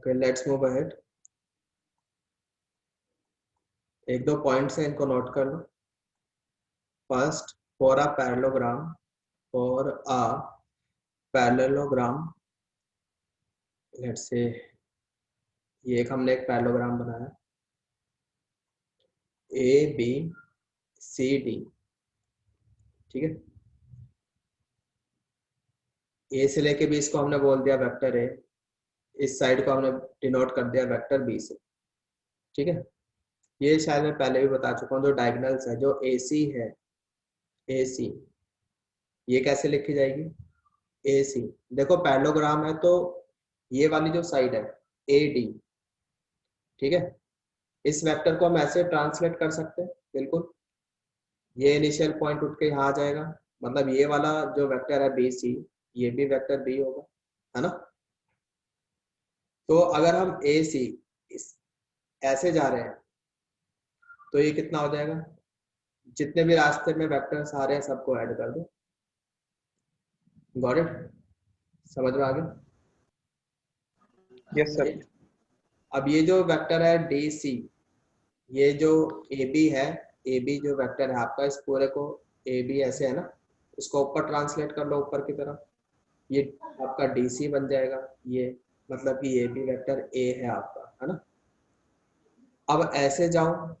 Okay, let's move ahead. एक दो points हैं, इनको नोट कर लो। First, for a parallelogram, let's say ये एक हमने एक पैरेललोग्राम बनाया ए बी सी डी, ठीक है। ए से लेके बी इसको हमने बोल दिया वेक्टर ए, इस साइड को हमने डिनोट कर दिया वेक्टर बी से, ठीक है। ये शायद मैं पहले भी बता चुका हूँ, जो डायगोनल्स है, जो ए सी है, ए सी, ये कैसे लिखी जाएगी? ए सी, देखो पैरेललोग्राम है तो ये वाली जो साइड है ए डी, ठीक है। इस वेक्टर को हम ऐसे ट्रांसलेट कर सकते हैं, बिल्कुल। ये इनिशियल पॉइंट उठ के यहाँ आ जाएगा, मतलब ये वाला जो वेक्टर है बी सी, ये भी वेक्टर बी होगा, है ना। तो अगर हम ए सी ऐसे जा रहे हैं तो ये कितना हो जाएगा? जितने भी रास्ते में वेक्टर्स आ रहे हैं सबको ऐड कर दो। Got it? समझ में आ गया? Yes sir. अब ये जो वेक्टर है डी सी, ये जो ए बी है, ए बी जो वेक्टर है आपका, इस पूरे को ए बी ऐसे है ना, इसको ऊपर ट्रांसलेट कर लो ऊपर की तरफ, ये आपका डी सी बन जाएगा। ये मतलब कि ये भी वेक्टर ए है आपका, है ना। अब ऐसे जाऊं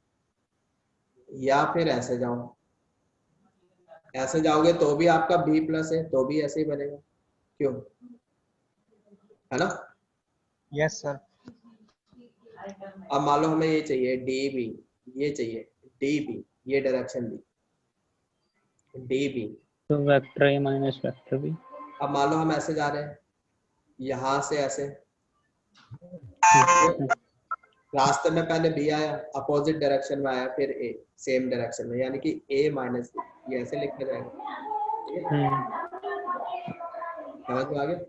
या फिर ऐसे जाऊं, ऐसे जाओगे तो भी आपका बी प्लस है, तो भी ऐसे ही बनेगा, क्यों, है ना। Yes sir. अब मान लो हमें ये चाहिए डी बी, ये चाहिए डी बी, ये डायरेक्शन दी डी बी। तो vector A minus vector B. अब मान लो हम ऐसे जा रहे हैं, यहाँ से ऐसे, रास्ते में पहले बी आया, अपोजिट डायरेक्शन में आया, फिर ए सेम डायरेक्शन में, यानी कि ए माइनस बी, ये ऐसे लिखा जाएगा। समझ में आ गया?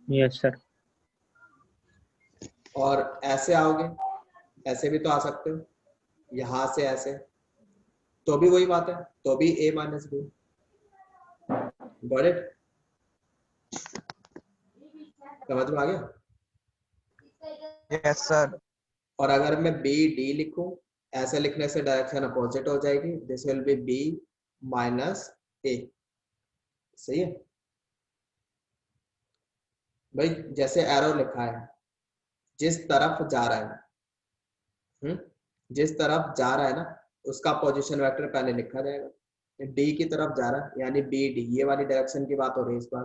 Yes sir. और ऐसे आओगे, ऐसे भी तो आ सकते हो, यहाँ से ऐसे, तो भी वही बात है, तो भी a minus B. Got it? समझ में आ गया? Yes sir. और अगर मैं बी डी लिखूं, ऐसे लिखने से डायरेक्शन अपोजिट हो जाएगी, this will be B minus A. सही है भाई, जैसे एरो लिखा है, जिस तरफ जा रहा है, जिस तरफ जा रहा है ना, उसका पोजीशन वेक्टर पहले लिखा जाएगा। डी की तरफ जा रहा है यानी बी डी, ये वाली डायरेक्शन की बात हो रही है इस बार,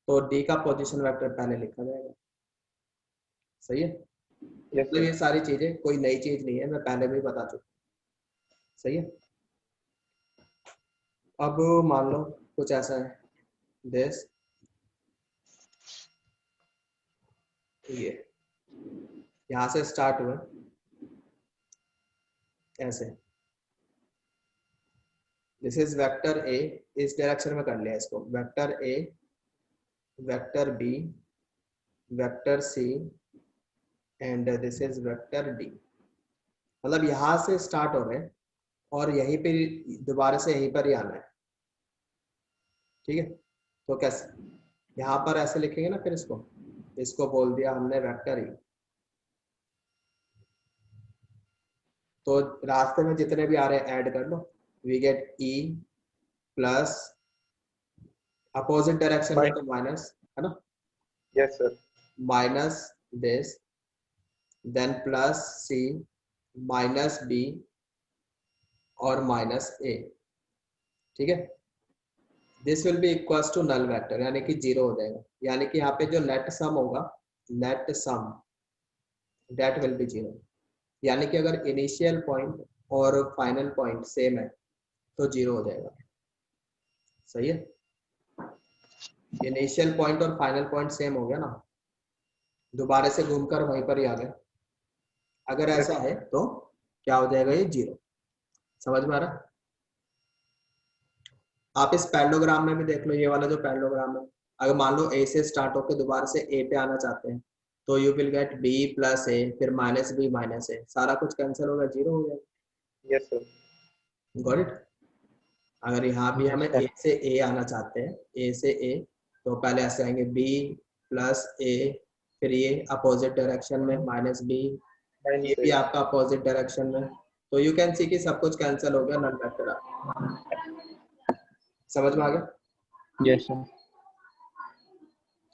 तो डी का पोजीशन वेक्टर पहले लिखा जाएगा। सही है? यस तो ये सारी चीजें कोई नई चीज नहीं है, मैं पहले भी बता चुका। सही है? अब मान लो कुछ ऐसा है, दिस, ये यहां से स्टार्ट हुआ ऐसे, दिस इज वेक्टर ए, इस डायरेक्शन में कर लिया इसको, vector A, vector B, vector C, and this is vector D. मतलब यहां से स्टार्ट हो रहे हैं और यहीं पे दोबारा से यहीं पर ही आना है, ठीक है। तो कैसे, यहाँ पर ऐसे लिखेंगे ना, फिर इसको बोल दिया हमने वेक्टर ई। तो रास्ते में जितने भी आ रहे हैं ऐड कर लो, we get E plus, opposite direction में तो माइनस, है ना। Yes sir. Minus this, then plus C, minus B और माइनस ए, ठीक है। This will be equals to null vector, यानी कि जीरो हो जाएगा, यानी कि यहाँ पे जो नेट सम होगा, net sum that will be zero. यानी कि अगर इनिशियल पॉइंट और फाइनल पॉइंट सेम है तो जीरो हो जाएगा। सही है? इनिशियल पॉइंट और फाइनल पॉइंट सेम हो गया ना, दोबारा से घूमकर वहीं पर ही आ गए। अगर ऐसा है तो क्या हो जाएगा? ये जीरो। समझ में आ रहा है? आप इस पैरेललोग्राम में भी देख लो, ये वाला जो पैरेललोग्राम है, अगर मान लो ए से स्टार्ट होकर दोबारा से ए पे आना चाहते हैं तो you will get B plus A, फिर माइनस बी माइनस ए, सारा कुछ कैंसिल होगा, जीरो हो जाएगा। Yes sir. Got it? अगर यहाँ भी हमें ए से ए आना चाहते हैं, ए से ए, तो पहले ऐसे आएंगे बी प्लस ए फिर ये अपोजिट डायरेक्शन में माइनस बी, ये भी आपका अपोजिट डायरेक्शन में, तो यू कैन सी कि सब कुछ कैंसिल हो गया, नल वेक्टर आ गया। समझ में आ गया? Yes, sir.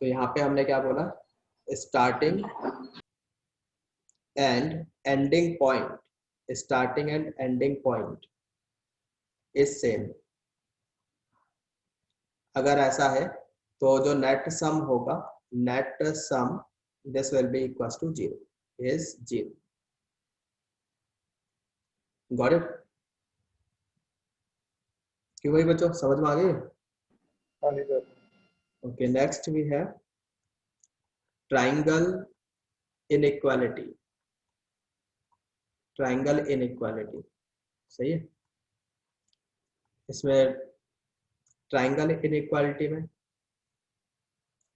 तो यहाँ पे हमने क्या बोला, starting and ending point, starting and ending point is same. अगर ऐसा है तो जो नेट सम होगा, net sum this will be equals to 0, is 0। Got it? क्यों भाई बच्चों, समझ में आ गई? हाँ जी sir. Okay, next we have triangle inequality. Triangle inequality सही है। इसमें ट्राइंगल इनइक्वालिटी में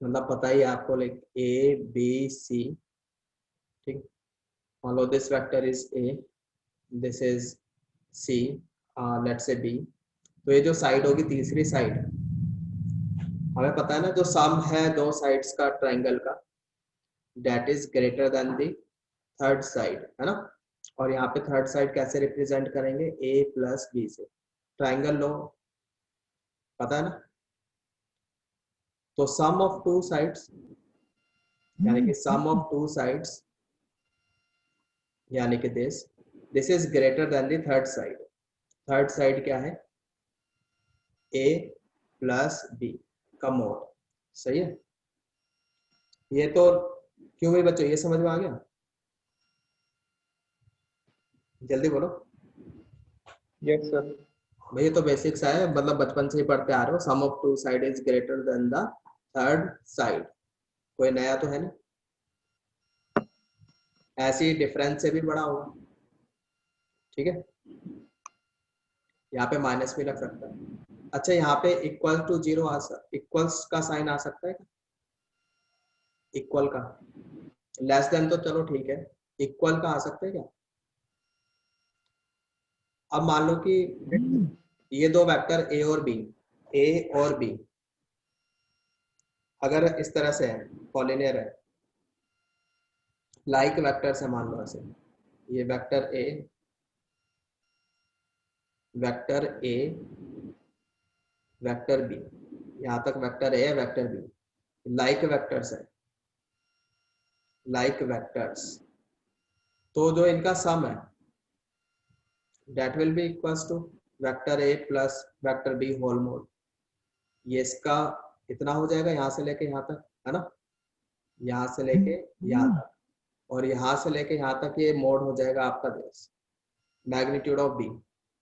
मतलब पता ही है आपको, लाइक ए बी सी, ठीक। मान लो this vector is A, this is C, let's say B. तो ये जो साइड होगी, तीसरी साइड, हमें पता है ना, जो सम है दो साइड्स का ट्राइंगल का, that is greater than the third side, है ना। और यहाँ पे थर्ड साइड कैसे रिप्रेजेंट करेंगे, ए प्लस बी से। ट्राइंगल लो पता है ना। तो सम ऑफ टू साइड्स, यानी कि सम ऑफ टू साइड्स, यानी कि this is greater than the third side. Third side क्या है, ए प्लस बी का मोड, सही है। ये तो क्यों भाई बच्चों, ये समझ में आ गया? जल्दी बोलो। Yes sir. भाई ये तो बेसिक्स है, मतलब बचपन से ही पढ़ते आ रहे हो। Sum of two side is greater than the third side, कोई नया तो है नहीं। ऐसे ही डिफरेंस से भी बड़ा होगा, ठीक है। यहाँ पे माइनस भी लग सकता है। अच्छा, यहाँ पे इक्वल टू 0 इक्वल्स का साइन आ सकता है क्या? इक्वल का, लेस देन तो चलो ठीक है, इक्वल का आ सकता है क्या? अब मान लो कि ये दो वेक्टर ए और बी, ए और बी अगर इस तरह से है, कॉलिनियर है, लाइक वेक्टर से मान लो ऐसे, ये vector A, vector A, vector B, यहाँ तक vector A, vector B, like vectors है, लाइक वेक्टर्स। तो जो इनका सम है, that will be equals to vector A plus vector B whole mod. ये इसका इतना हो जाएगा, यहाँ से लेके यहाँ तक, है ना, यहाँ से लेके यहाँ तक, और यहाँ से लेके यहाँ तक ये मोड हो जाएगा आपका दिस मैग्नीट्यूड ऑफ बी।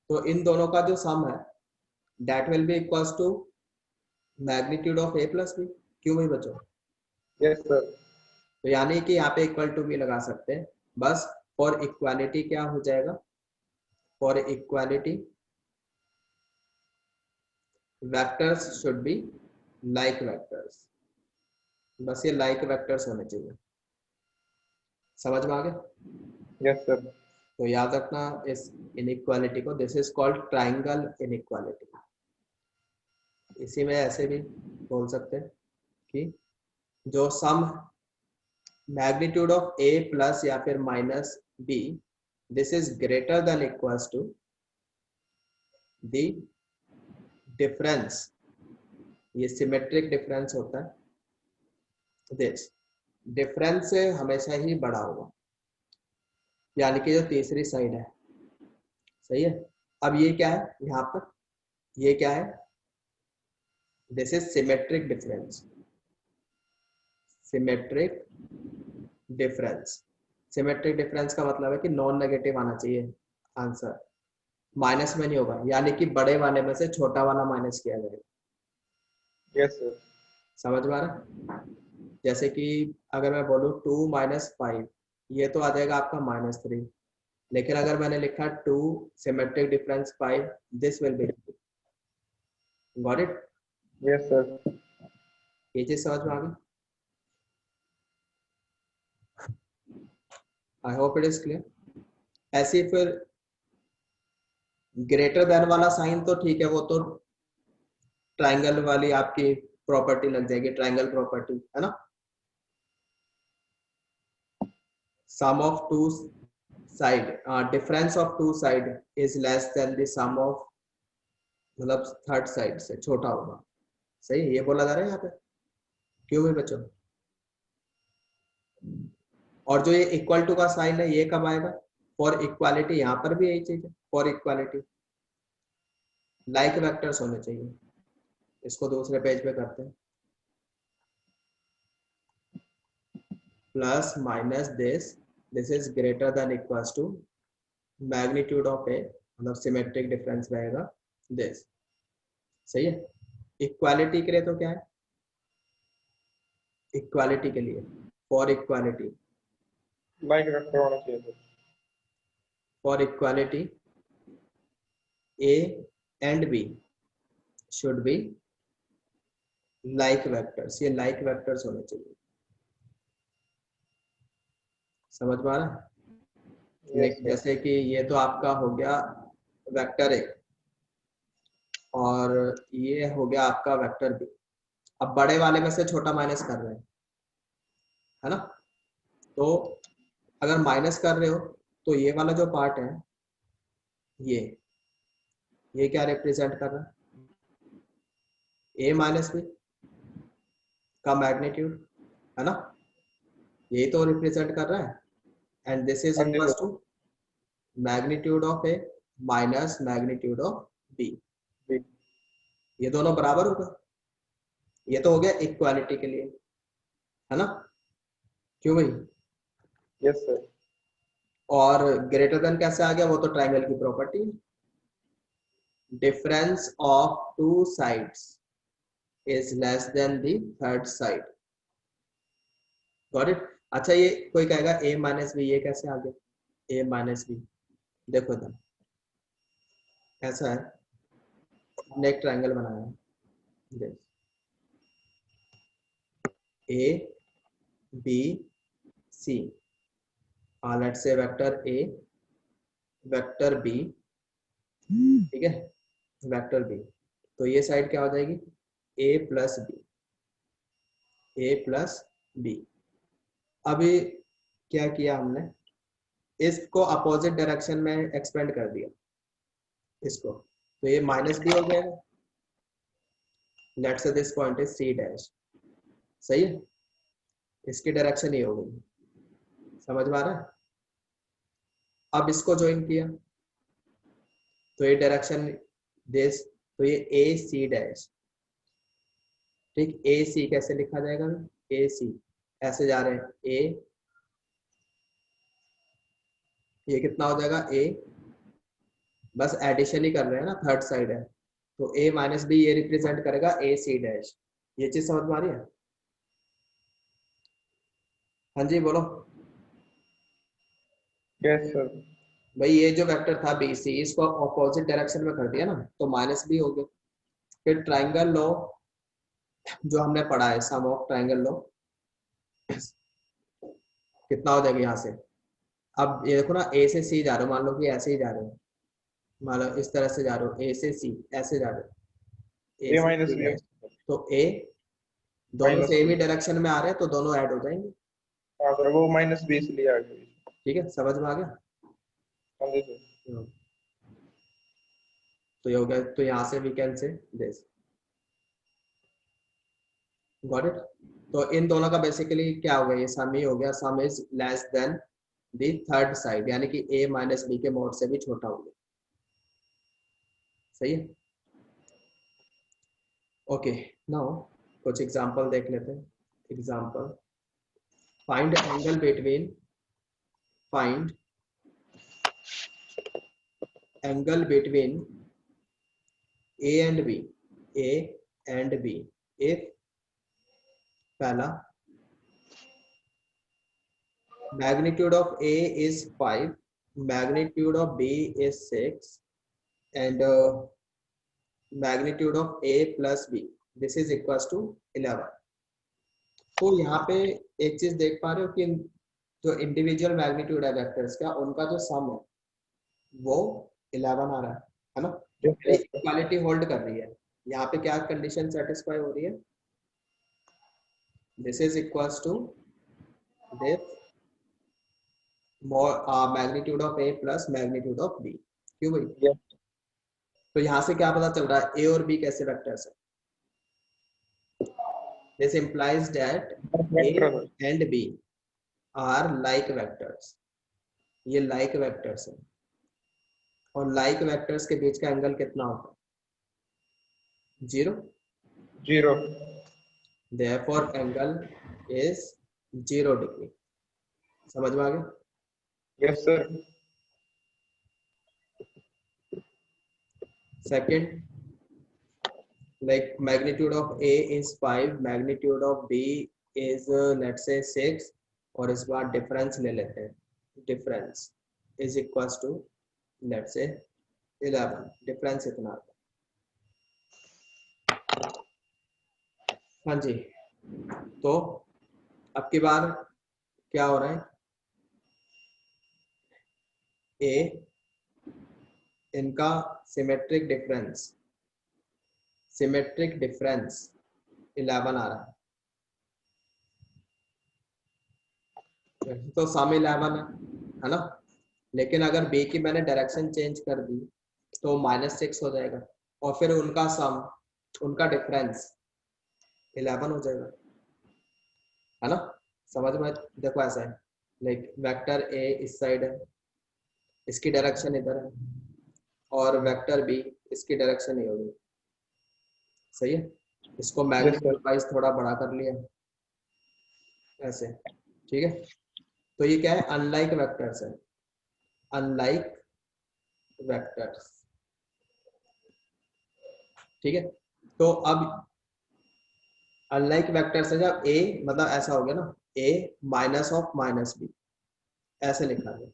तो इन दोनों का जो सम है, that will be equals to magnitude of A plus B. क्यों भाई बच्चों? Yes sir. तो यानी कि यहाँ पे इक्वल टू भी लगा सकते हैं, बस फॉर इक्वालिटी क्या हो जाएगा, for equality vectors should be like vectors. बस ये लाइक वेक्टर्स होने चाहिए। समझ में आ गया? Yes sir. तो याद रखना इस इनइक्वालिटी को, this is called triangle inequality. इसी में ऐसे भी बोल सकते हैं कि जो sum magnitude of A plus या फिर minus B, this is greater than equals to the difference, ये सिमेट्रिक डिफरेंस होता है, दिस डिफरेंस से हमेशा ही बड़ा होगा, यानी कि जो तीसरी साइड है, सही है। अब ये क्या है यहाँ पर, ये क्या है, this is symmetric difference, symmetric difference. Symmetric difference का मतलब है कि नॉन नेगेटिव आना चाहिए आंसर, माइनस में नहीं होगा, यानी कि बड़े वाले में से छोटा वाला माइनस किया जाएगा। Yes sir. समझ में आ रहा? जैसे कि अगर मैं बोलूँ 2 माइनस 5, ये तो आ जाएगा आपका -3, लेकिन अगर मैंने लिखा 2 symmetric difference 5, this will B, got it? Yes sir. ये चीज समझ में आ गई? आई होप इट इज क्लियर। ऐसे फिर ग्रेटर देन वाला साइन तो ठीक है, वो तो ट्राइंगल वाली आपकी प्रॉपर्टी लग जाएगी, ट्राइंगल प्रॉपर्टी, है ना। sum of two side difference of two side is less than the sum of मतलब थर्ड साइड से छोटा होगा। सही ये बोला जा रहा है यहाँ पे। क्यों भाई बच्चों? और जो ये इक्वल टू का साइन है ये कब आएगा? For equality. यहाँ पर भी यही चीज है, फॉर इक्वालिटी लाइक वेक्टर्स होने चाहिए। इसको दूसरे पेज पे करते हैं। Plus minus this is greater than equals to magnitude of A, मतलब सिमेट्रिक डिफरेंस रहेगा दिस। सही है। इक्वालिटी के लिए तो क्या है? इक्वालिटी के लिए फॉर इक्वालिटी, लाइक वेक्टर होना चाहिए sir. For equality A and B should be like vectors. ये लाइक वेक्टर्स होने चाहिए। समझ पा रहे हैं? Yes, sir. जैसे कि ये तो आपका हो गया वेक्टर ए और ये हो गया आपका वेक्टर बी। अब बड़े वाले में से छोटा माइनस कर रहे हैं, है ना? तो अगर माइनस कर रहे हो तो ये वाला जो पार्ट है ये क्या रिप्रेजेंट कर रहा है? ए माइनस बी का मैग्नीट्यूड, है ना? यही तो रिप्रेजेंट कर रहा है। And this is equal to magnitude of A minus magnitude of B. ये दोनों बराबर होगा। ये तो हो गया इक्वालिटी के लिए, है ना? क्यों भाई? Yes sir. और ग्रेटर देन कैसे आ गया? वो तो ट्रायंगल की property, difference of two sides is less than the third side. Got it? अच्छा ये कोई कहेगा a माइनस बी, ये कैसे आ गया? a माइनस बी देखो इधर ऐसा है, हमने एक ट्रायंगल बनाया है, देख a b c, let's say vector a vector b, ठीक है, वेक्टर b। तो ये साइड क्या हो जाएगी? a plus B. अभी क्या किया हमने? इसको अपोजिट डायरेक्शन में एक्सपेंड कर दिया इसको, तो ये माइनस बी हो गया। Let's say this point is C dash. सही है, इसकी डायरेक्शन ये हो गई। समझ में आ रहा है? अब इसको ज्वाइन किया तो ये डायरेक्शन दिस, तो ये ए सी डैश। ठीक, ए सी कैसे लिखा जाएगा? ए सी ऐसे जा रहे हैं, ए ये कितना हो जाएगा? ए, बस एडिशन ही कर रहे हैं ना, थर्ड साइड है, तो a माइनस बी ये रिप्रेजेंट करेगा ए सी डैश। ये चीज समझ में आ रही है? हाँ जी बोलो। Yes sir. भाई ये जो वेक्टर था बी सी, इसको ऑपोजिट डायरेक्शन में कर दिया ना, तो माइनस बी हो गया। फिर ट्राइंगल लॉ जो हमने पढ़ा है, सम ऑफ ट्राइंगल लॉ कितना हो जाएगा यहाँ से? अब ये देखो ना, ए से सी जा रहे हो, मान लो कि ऐसे ही जा रहे हो, मान लो इस तरह से जा रहे हो, ए से सी ऐसे जा रहे हो, ए माइनस बी, तो ए दोनों सेम ही डायरेक्शन में आ रहे हैं तो दोनों ऐड हो जाएंगे। हाँ सर, वो माइनस बी इसलिए आ गई। ठीक है, समझ में आ गया? हाँ जी सर। तो ये हो गया, तो यहाँ से we can say this. Got it? तो इन दोनों का बेसिकली क्या हो गया? ये सम ही हो गया, सम is less than the third side, यानी कि a माइनस बी के मोड से भी छोटा हो गया। सही है? ओके, नाउ कुछ एग्जांपल देख लेते हैं। Example, find angle between, find angle between a and b, a and b if पहला magnitude of a is 5, magnitude of b is 6 and magnitude of a plus b this is equals to 11। तो यहाँ पे एक चीज देख पा रहे हो कि जो इंडिविजुअल मैग्नीट्यूड है वेक्टर्स का, उनका जो सम है वो 11 आ रहा है ना? इक्वालिटी होल्ड कर रही है। यहाँ पे क्या कंडीशन सेटिस्फाई हो रही है? This is equals to this magnitude of A plus magnitude of B. क्यों भाई? Yes. तो यहाँ से क्या पता चल रहा है, ए और बी कैसे वेक्टर्स है? This implies that Vector a sir. and b are like vectors। ये like vectors है, और like vectors के बीच का एंगल कितना होता है? 0। 0. therefore angle is 0 degree. समझ में आ गया? Yes sir. Second, like magnitude of A is 5, magnitude of B is let's say 6, और इस बार difference ले लेते हैं। difference is equals to let's say 11। difference इतना आता है। हाँ जी, तो अब की बार क्या हो रहा है? A इनका सिमेट्रिक डिफरेंस 11 आ रहा है, तो सम 11 है ना। लेकिन अगर बी की मैंने डायरेक्शन चेंज कर दी तो -6 हो जाएगा, और फिर उनका सम, उनका डिफरेंस 11 हो जाएगा, है ना। समझ में? देखो ऐसा है, लाइक वेक्टर ए इस साइड है, इसकी डायरेक्शन इधर है, और वेक्टर बी इसकी डायरेक्शन ये होगी। सही है? इसको मैग्नीट्यूड वाइज थोड़ा बड़ा कर लिया ऐसे, ठीक है। तो ये क्या है? अनलाइक वेक्टर्स है, अनलाइक वेक्टर्स, ठीक है। तो अब अनलाइक वेक्टर्स है जब ए, मतलब ऐसा हो गया ना, ए माइनस ऑफ माइनस बी, ऐसे लिखा गया।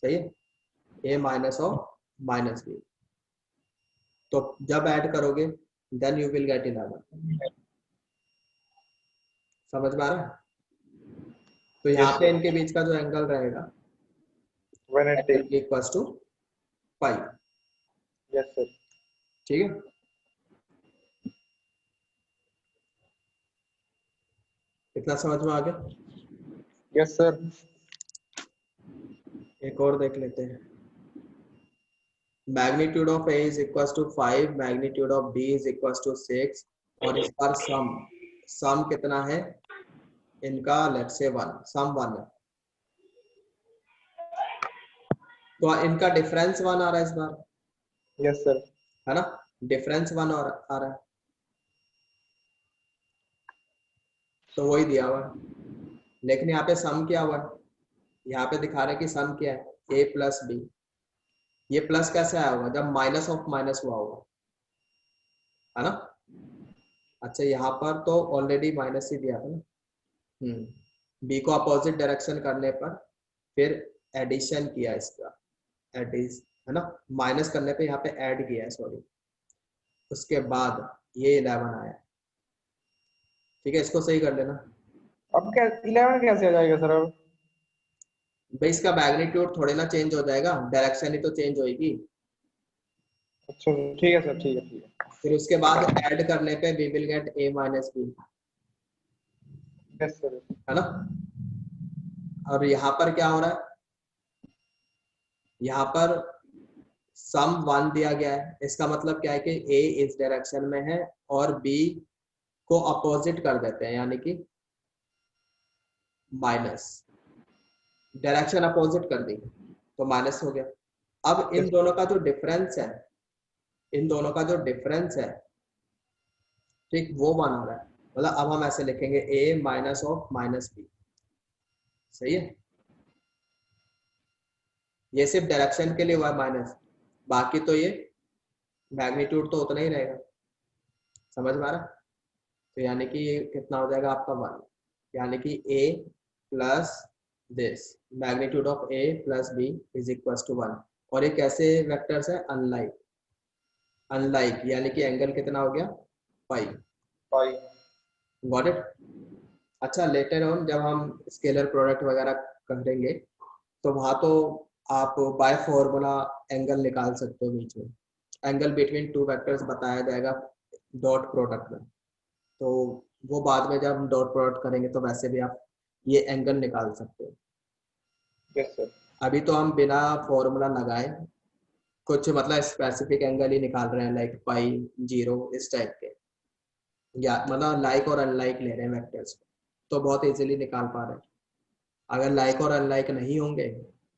सही है? A minus of minus B, तो जब ऐड करोगे देन यू विल गेट 11। समझ में आ रहा है? तो यहाँ Yes, पे sir. इनके बीच का जो एंगल रहेगा 180. Equals to 5। Yes sir. ठीक है, इतना समझ में आ गया? Yes sir. एक और देख लेते हैं। Magnitude of A is equals to 5, magnitude of B is equals to 6, और इस बार सम कितना है इनका? लेट्स से 1, सम 1 है, तो इनका डिफरेंस 1 आ रहा है इस बार, Yes sir. है ना। डिफरेंस 1 आ रहा है, तो वही दिया हुआ है। लेकिन यहाँ पे सम क्या हुआ है? यहाँ पे दिखा रहे हैं कि सम क्या है, ए प्लस बी। ये प्लस कैसे आया होगा? जब माइनस ऑफ माइनस हुआ होगा, है ना। अच्छा, यहाँ पर तो ऑलरेडी माइनस ही दिया था ना। बी को अपोजिट डायरेक्शन करने पर फिर एडिशन किया इसका, है ना, माइनस करने पे यहाँ पे ऐड किया है, सॉरी। उसके बाद ये 11 आया। ठीक है, इसको सही कर लेना। अब क्या 11 कैसे आ जाएगा सर? अब भाई इसका मैग्नीट्यूड थोड़े ना चेंज हो जाएगा, डायरेक्शन ही तो चेंज होगी। अच्छा ठीक है सर, ठीक है ठीक है। फिर उसके बाद ऐड करने पे we will get a minus B, yes sir. है ना। और यहाँ पर क्या हो रहा है? यहाँ पर सम 1 दिया गया है, इसका मतलब क्या है कि a इस डायरेक्शन में है और b को अपोजिट कर देते हैं, यानी कि माइनस, डायरेक्शन अपोजिट कर दी तो माइनस हो गया। अब इन दोनों का जो डिफरेंस है, इन दोनों का जो डिफरेंस है, ठीक, वो 1 आ रहा है। मतलब अब हम ऐसे लिखेंगे a minus of minus B. सही है? ये सिर्फ डायरेक्शन के लिए हुआ माइनस, बाकी तो ये मैग्नीट्यूड तो उतना ही रहेगा। समझ में आ रहा है? तो यानी कि ये कितना हो जाएगा आपका 1, यानी कि a plus this magnitude of a प्लस b इज इक्वल टू 1। और ये कैसे वेक्टर्स है? अनलाइक, अनलाइक यानी कि एंगल कितना हो गया? 5। 5। Got it? अच्छा, लेटर ऑन जब हम स्केलर प्रोडक्ट वगैरह करेंगे तो वहाँ तो आप बाय फॉर्मूला एंगल निकाल सकते हो बीच में, एंगल बिटवीन टू वेक्टर्स बताया जाएगा डॉट प्रोडक्ट में। तो वो बाद में जब हम डॉट प्रोडक्ट करेंगे तो वैसे भी आप ये एंगल निकाल सकते हो। Yes sir. अभी तो हम बिना फॉर्मूला लगाए कुछ मतलब स्पेसिफिक एंगल ही निकाल रहे हैं, लाइक पाई, जीरो, इस टाइप के, या मतलब लाइक और अनलाइक ले रहे हैं वेक्टर्स को, तो बहुत इजीली निकाल पा रहे हैं। अगर लाइक और अनलाइक नहीं होंगे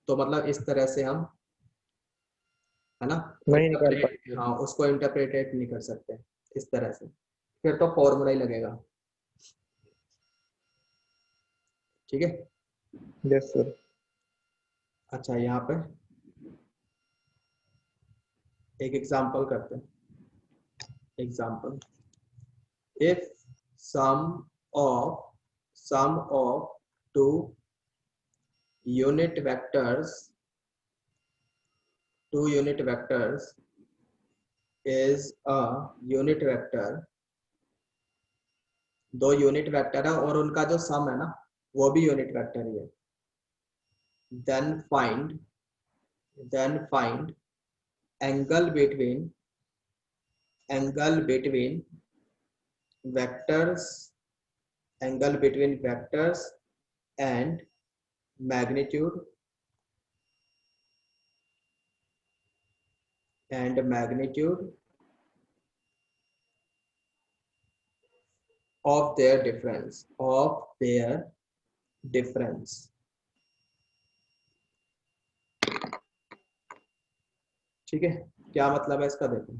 तो मतलब इस तरह से हम, है ना, नहीं निकाल पाएंगे। हाँ उसको इंटरप्रेटेट नहीं कर सकते इस तरह से, फिर तो फॉर्मूला ही लगेगा। ठीक है। Yes sir. अच्छा, यहाँ पे एक एग्जांपल करते हैं। Example, if sum of two unit vectors is a unit vector, दो यूनिट वेक्टर है और उनका जो सम है ना वो भी यूनिट वेक्टर ही है, then find angle between vectors and magnitude of their difference. ठीक है, क्या मतलब है इसका, देखो,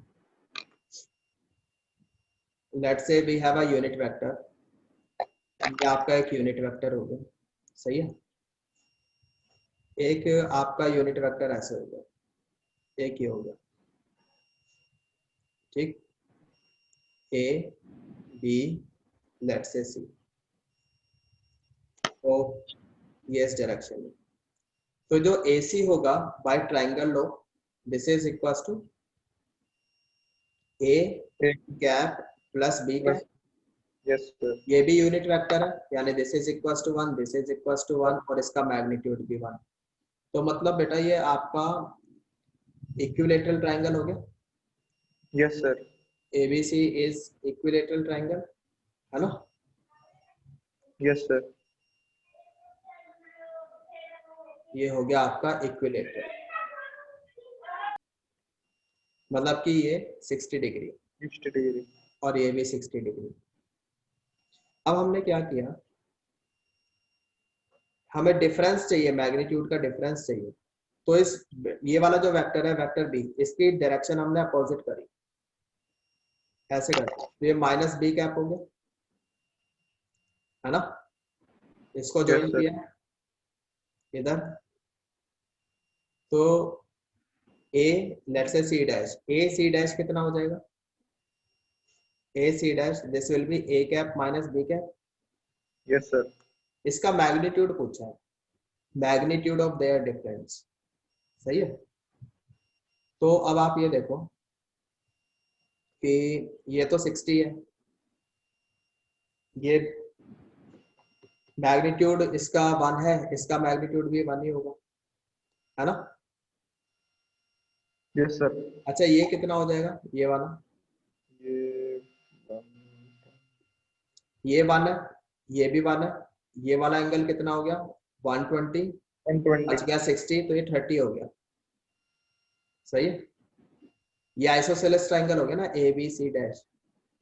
let's say we have a unit vector, ये आपका एक यूनिट वेक्टर हो गया, सही है। एक आपका यूनिट वेक्टर ऐसे हो गया, एक ये हो गया, ठीक, ए बी, लेट्स से सी, तो ये इस डायरेक्शन में, तो जो ए सी होगा by triangle law, this is equals to A cap plus B cap, yes sir. ये भी यूनिट वेक्टर है, यानी this is equals to 1, this is equals to 1 और इसका मैग्नीट्यूड भी 1। तो मतलब बेटा ये आपका इक्विलेटरल ट्राइंगल हो गया, yes sir. ABC is equilateral triangle, है ना। Yes sir. ये हो गया आपका इक्विलेटरल, मतलब कि ये 60 डिग्री 60 डिग्री और ये भी 60 डिग्री। अब हमने क्या किया, हमें डिफरेंस चाहिए, मैग्नीट्यूड का डिफरेंस चाहिए, तो इस ये वाला जो वेक्टर है वेक्टर बी, इसकी डायरेक्शन हमने अपोजिट करी, ऐसे करके, तो ये माइनस बी कैप हो गया, है ना, इसको ज्वाइन किया इधर, तो ए let's say C dash, A C dash कितना हो जाएगा, A C dash, this will be A cap minus B cap. Yes sir. इसका मैग्नीट्यूड पूछा है, मैग्नीट्यूड ऑफ देयर डिफरेंस, सही है। तो अब आप ये देखो कि ये तो 60 है, ये मैग्नीट्यूड इसका 1 है, इसका मैग्नीट्यूड भी 1 ही होगा, है ना। Yes sir. अच्छा, ये कितना हो जाएगा, ये वाला, ये 1 है, ये भी 1 है, ये वाला एंगल कितना हो गया 120, 120 बच गया 60, तो ये 30 हो गया, सही है। ये आइसोसेलेस ट्राइंगल हो गया ना, A B C dash,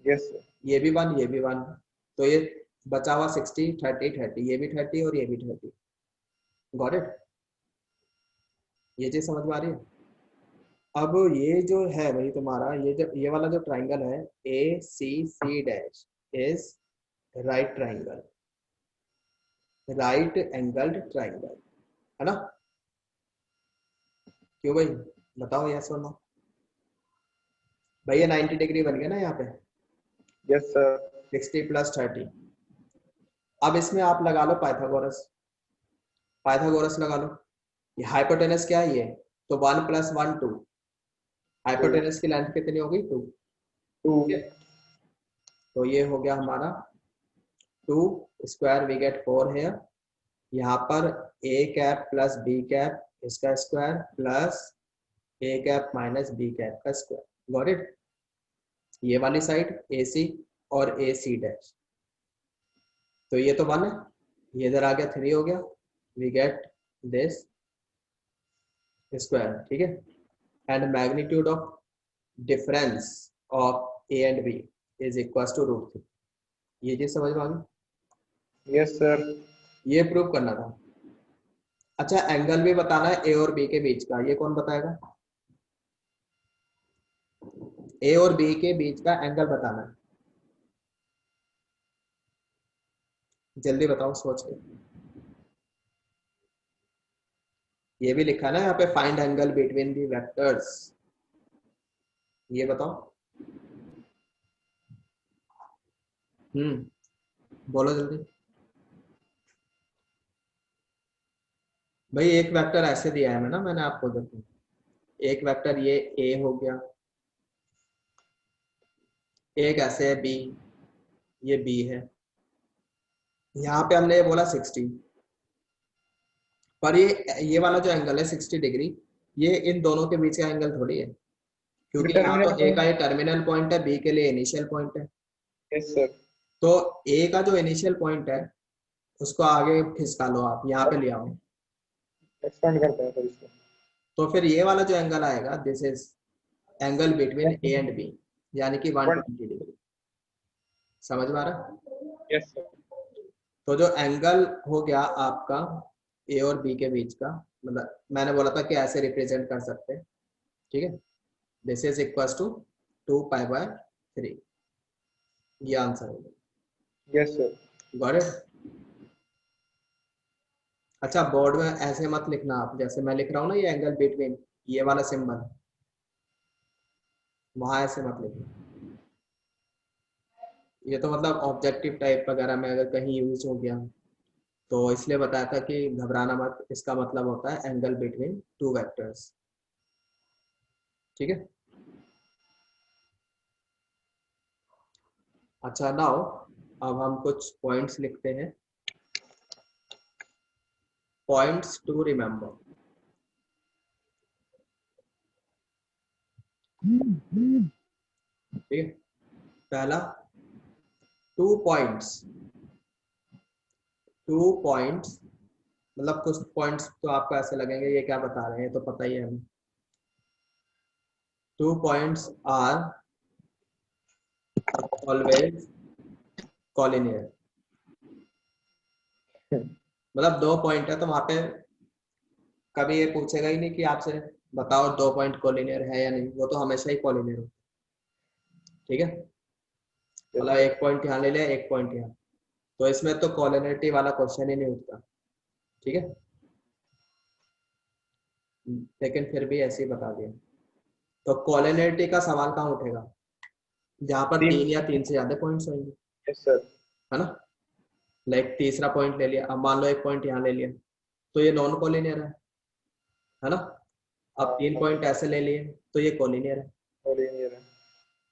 yes sir. ये भी 1, ये भी 1, तो ये बचा हुआ 60 30 30, ये भी 30 और ये भी 30, गॉट इट, ये चीज समझ में आ रही है। अब ये जो है भाई तुम्हारा, ये वाला जो ट्राइंगल है A C C dash is right triangle, right angled triangle, है ना। क्यों भाई, बताओ यस और नो। भैया 90 डिग्री बन गया ना यहाँ पे, यस सर। 60 प्लस 30। अब इसमें आप लगा लो पाइथागोरस, पाइथागोरस लगा लो। ये हाइपोटेनस क्या है, ये तो 1 प्लस 1 2, हाइपोटेनस की लेंथ कितनी होगी 2, 2 तो ये हो गया हमारा 2 स्क्वायर, वी गेट 4 हेयर, यहाँ पर A cap plus B cap इसका स्क्वायर प्लस ए कैप माइनस बी कैप का स्क्वायर, गॉट इट। ये वाली साइड ए सी और ए सी डैश, तो ये तो 1 है, ये इधर आ गया 3 हो गया, वी गेट दिस स्क्वायर, ठीक है, and magnitude of difference of A and B is equal to √3। ये चीज समझ में आ गई? Yes sir. ये प्रूव करना था। अच्छा, एंगल भी बताना है ए और बी के बीच का, ये कौन बताएगा? ए और बी के बीच का एंगल बताना है, जल्दी बताओ सोच के। ये भी लिखा ना यहाँ पे, find angle between the vectors, ये बताओ। बोलो जल्दी भाई। एक वेक्टर ऐसे दिया है ना मैंने आपको, देखो एक वेक्टर ये ए हो गया, एक ऐसे है बी, ये बी है, यहाँ पे हमने ये बोला 60, पर ये वाला जो एंगल है 60 डिग्री, ये इन दोनों के बीच का एंगल थोड़ी है, क्योंकि यहाँ तो ए का ये टर्मिनल पॉइंट है, बी के लिए इनिशियल पॉइंट है। Yes sir. तो ए का जो इनिशियल पॉइंट है उसको आगे खिसका लो आप, यहाँ पे ले आओ, एक्सपेंड करते हैं सर इसको। तो फिर ये वाला जो एंगल आएगा, this is angle between A and B, यानी कि 120 डिग्री। समझ में आ रहा है? Yes sir. तो जो एंगल हो गया आपका ए और बी के बीच का, मतलब मैंने बोला था कि ऐसे रिप्रेजेंट कर सकते हैं, ठीक है, दिस इज इक्वल टू 2π/3, ये आंसर होगा। Yes sir. Got it? अच्छा, बोर्ड में ऐसे मत लिखना आप, जैसे मैं लिख रहा हूँ ना ये एंगल बिटवीन, ये वाला सिंबल, वहां ऐसे मत लिखना। ये तो मतलब ऑब्जेक्टिव टाइप वगैरह में अगर कहीं यूज हो गया तो इसलिए बताया था कि घबराना मत, इसका मतलब होता है एंगल बिटवीन टू वेक्टर्स, ठीक है। अच्छा, नाउ अब हम कुछ पॉइंट्स लिखते हैं, पॉइंट्स टू रिमेंबर, ठीक है। पहला, 2 पॉइंट्स, 2 पॉइंट्स मतलब कुछ पॉइंट्स तो आपको ऐसे लगेंगे ये क्या बता रहे हैं, तो पता ही है हमें। 2 पॉइंट्स आर ऑलवेज कॉलिनियर, मतलब 2 पॉइंट है तो वहां पे कभी ये पूछेगा ही नहीं कि आपसे बताओ 2 पॉइंट कॉलिनियर है या नहीं, वो तो हमेशा ही कॉलिनियर हो, ठीक है। मतलब एक पॉइंट यहाँ ले लिया, एक पॉइंट यहाँ, तो इसमें तो कॉलिनियरिटी वाला क्वेश्चन ही नहीं उठता, ठीक है। लेकिन फिर भी ऐसे ही बता दिया। तो कॉलिनियरिटी का सवाल कहाँ उठेगा? जहाँ पर 3 या 3 से ज्यादा पॉइंट्स होंगे, यस सर। है ना। लाइक तीसरा पॉइंट ले लिया, अब मान लो एक पॉइंट यहाँ ले लिया, तो ये नॉन कॉलिनियर है ना। अब 3 पॉइंट ऐसे ले लिए तो ये कॉलिनियर है, कॉलिनियर है,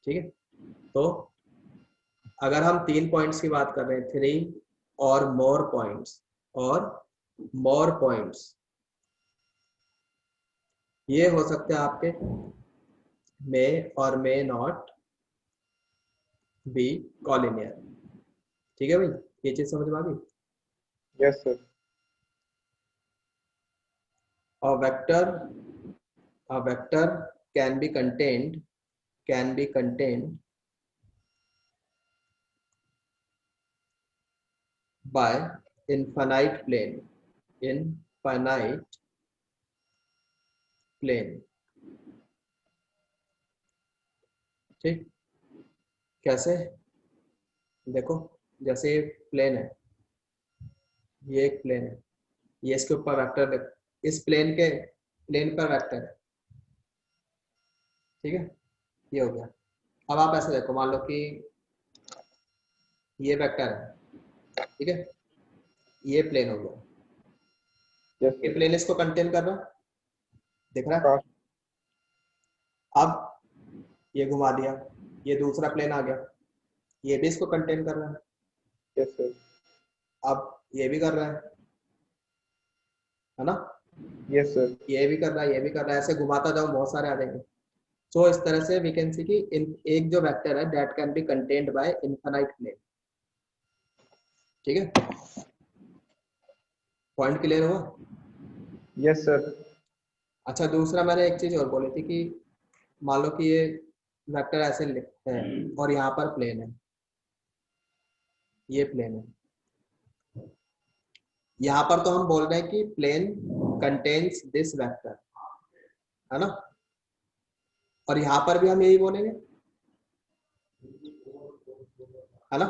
ठीक है। तो अगर हम 3 पॉइंट्स की बात कर रहे हैं, 3 और मोर पॉइंट्स, और मोर पॉइंट्स, ये हो सकते हैं आपके मे और मे नॉट बी कॉलिनियर, ठीक है भाई, ये चीज समझ में आ गई। Yes sir. A vector can be contained by infinite plane, ठीक। कैसे? देखो, जैसे ये प्लेन है, ये एक प्लेन है, ये इसके ऊपर वेक्टर, इस प्लेन पर वेक्टर है, ठीक है, ये हो गया। अब आप ऐसे देखो, मान लो कि ये वेक्टर है, ठीक है, ये प्लेन हो गया, यस ये सर। प्लेन इसको कंटेन कर रहा है, दिख रहा है। अब ये घुमा दिया, ये दूसरा प्लेन आ गया, ये भी इसको कंटेन कर रहा है, यस सर। अब ये भी कर रहा है ना, यस सर। ये भी कर रहा है, ये भी कर रहा है, ऐसे घुमाता जाओ बहुत सारे आ जाएंगे। तो इस तरह से वी कैन सी कि एक जो वेक्टर है that can be contained by infinite plane, ठीक है। पॉइंट क्लियर हुआ? Yes sir. अच्छा, दूसरा मैंने एक चीज और बोली थी कि मान लो कि ये वेक्टर ऐसे है और यहाँ पर प्लेन है, ये प्लेन है। यहाँ पर तो हम बोल रहे हैं कि प्लेन कंटेन्स दिस वेक्टर, है ना, और यहाँ पर भी हम यही बोलेंगे, है ना।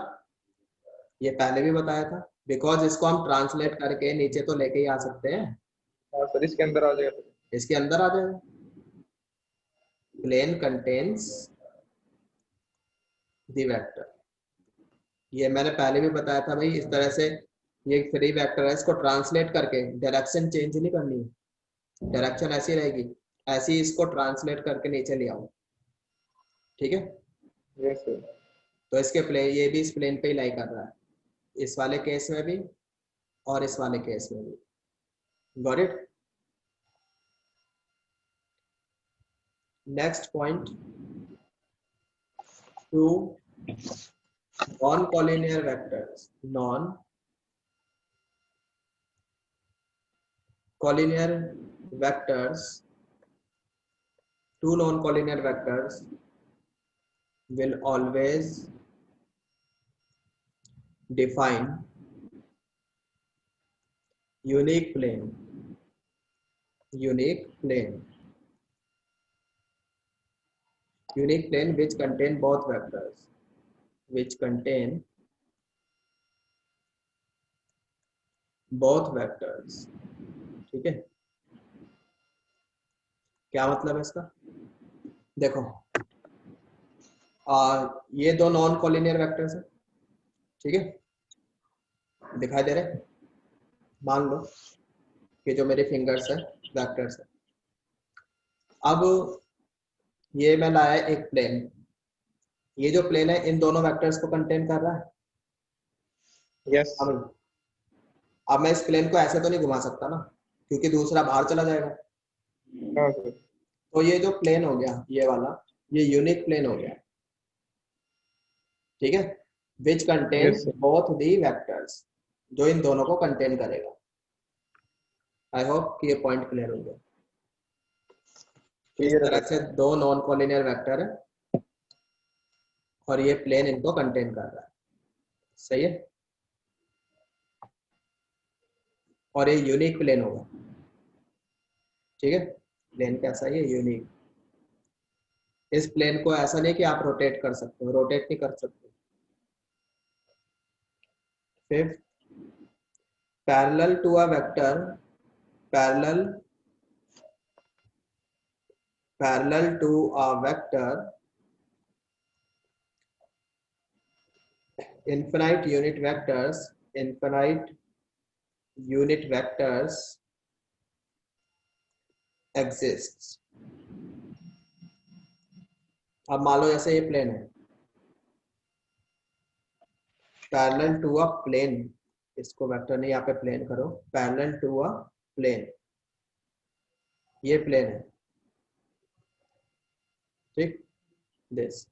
ये पहले भी बताया था, बिकॉज इसको हम ट्रांसलेट करके नीचे तो लेके ही आ सकते हैं, हाँ सर, इसके अंदर आ जाएगा सर। इसके अंदर आ जाएगा। प्लेन कंटेन्स द वेक्टर, ये मैंने पहले भी बताया था भाई। इस तरह से ये फ्री वेक्टर है, इसको ट्रांसलेट करके डायरेक्शन चेंज नहीं करनी है, डायरेक्शन ऐसी रहेगी, ऐसे ही इसको ट्रांसलेट करके नीचे ले आओ, ठीक है। Yes sir. तो इसके प्लेन, ये भी इस प्लेन पे ही लाई कर रहा है, इस वाले केस में भी और इस वाले केस में भी। Got it. Next point, two non collinear vectors, non collinear vectors, two non-collinear vectors will always define unique plane, unique plane, unique plane which contain both vectors, which contain both vectors, ठीक है। क्या मतलब है इसका, देखो ये दो non collinear vectors है, ठीक है, दिखाई दे रहे। मान लो कि जो मेरे फिंगर्स है वेक्टर्स है, अब ये मैं लाया एक प्लेन, ये जो प्लेन है इन दोनों वेक्टर्स को कंटेन कर रहा है। यस। अब मैं इस प्लेन को ऐसे तो नहीं घुमा सकता ना, क्योंकि दूसरा बाहर चला जाएगा। हाँ सर। तो ये जो प्लेन हो गया ये वाला, ये यूनिक प्लेन हो गया, ठीक है, which contain Yes, sir. Both the vectors, जो इन दोनों को कंटेन करेगा। आई होप कि ये पॉइंट क्लियर हो गया। इस Clear है तरह सर। से दो नॉन कॉलिनियर वेक्टर है और ये प्लेन इनको कंटेन कर रहा है, सही है, और ये यूनिक प्लेन होगा, ठीक है। प्लेन कैसा है, ये यूनिक। इस प्लेन को ऐसा नहीं कि आप रोटेट कर सकते हो, रोटेट नहीं कर सकते। Fifth, parallel to a vector, parallel to a vector, infinite unit vectors exists। अब मान लो जैसे ये प्लेन है, पैरेलल टू अ प्लेन, इसको वेक्टर नहीं, यहाँ पे प्लेन करो, पैरेलल टू अ प्लेन, ये प्लेन है, ठीक, दिस।